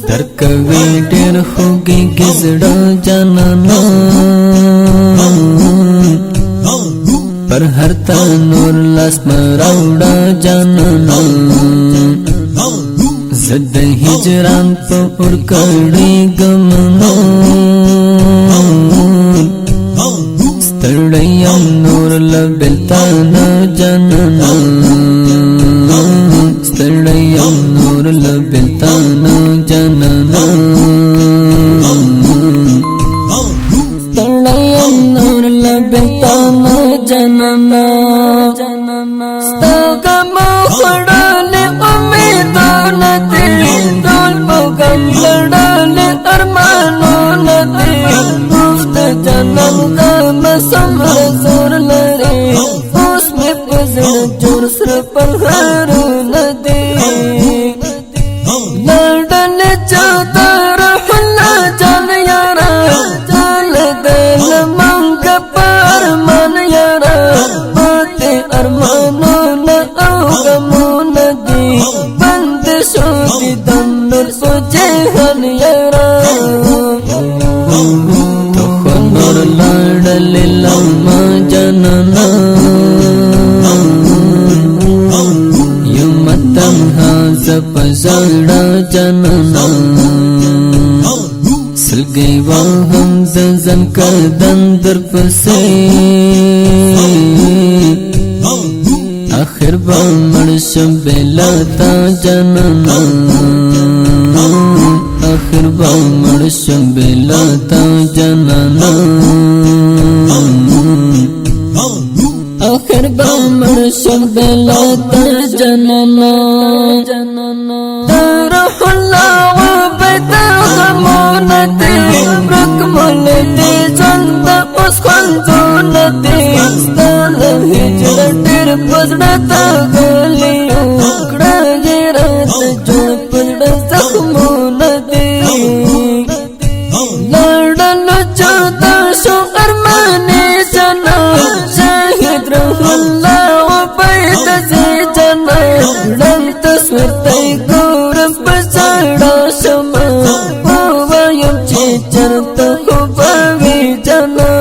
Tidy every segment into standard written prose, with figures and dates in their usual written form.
درکوي ډېر خوږې زړه جانانا پر هر تنور لاس مراوړه جانانا زد هجران په اور کړي ګمنو ستړیم نور لبلتان جانانا ستړیم نور لبلتان جانانا ستړیم نور لبلتان جانانا ستګم خړلې امیدونه دې ټول بوګم لړلې ارمانونه دې مفت جنم غم سمر زور لري اوس مې پزړه جوړ سر په هرونه دې لړلې چادر حلا جان یارا جان دل منګ پر من یارا ماته ارمانونه او غمونه دې بند شو دي دنور سوچه هن یارا تو خنور لړلې لما جننا تنها زپزړه جننا سلګي وهم زن کدن در پسې اخر به مرشم بلتا جننا اخر به مرشم بلتا جننا آخر بامر شبلتا جننا درح الله وبيتا غمونتي ركملتي جند اسخنزونتي ستال هجر تر پزڑتا گلیو کڑا گیرات جوڑ پزڑ زخمونتي لڑلو چوتا شو ارمانی جنا الله وبيت زيتنا لم تصور تيقور بسعر شما ويوم چيچرت خوباوي جنا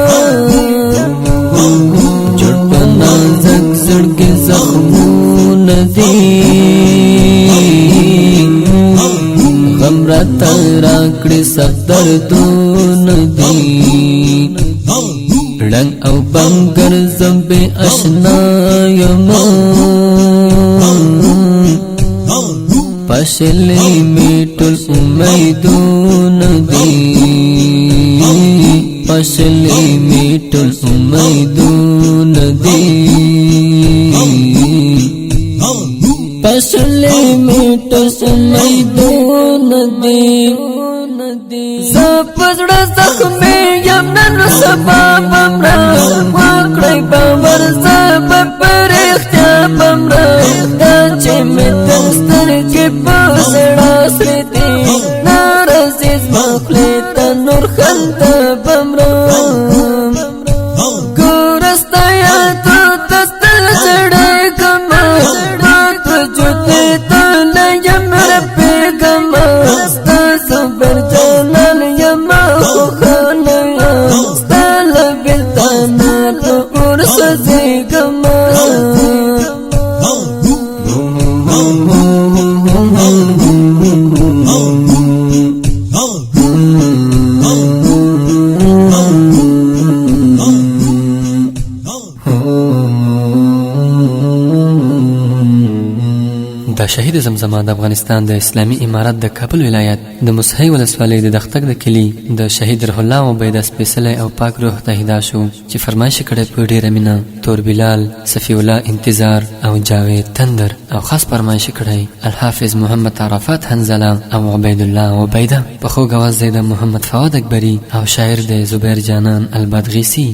جڑنا زگ زڑگ زخمون دی غمرات راکڑی سختر دون دی رنگ او بنگر زمبے اشنا یما پاشلی میٹل امیدون دی پاشلی میٹل امیدون دی پاشلی میٹل امیدون دی زپزړه زخمي یم نن سبا بمرا وکړی باور زب پر اختیا بمرا دا چې مې تر سترګې په زړه سرې دي ناراضي زما خولې ته نور خندا بمرا ګوره ستا یادو ته ستل زړېږمه ما په جوتې تله یم رپېږمه ستا صبر جانان یما خوخانه ستا لبلتانا په اور سوځېږمه دا شهید زمزمه د افغانستان د اسلامي امارت د کابل ولایت د مصحی ولسوالۍ د دختک د کلی د شهید روح الله عبید سپیڅلی او پاک روح ته هدا شو چې فرمایش کړی په ډیره مینه تور بلال صفی الله انتظار او جاوید تندر او خاص فرمایش کړی الحافظ محمد عرفات حنزله او عبید الله عبیده په خوږ اواز د محمد فؤاد اکبری او شاعر د زبیر جانان البدغیسی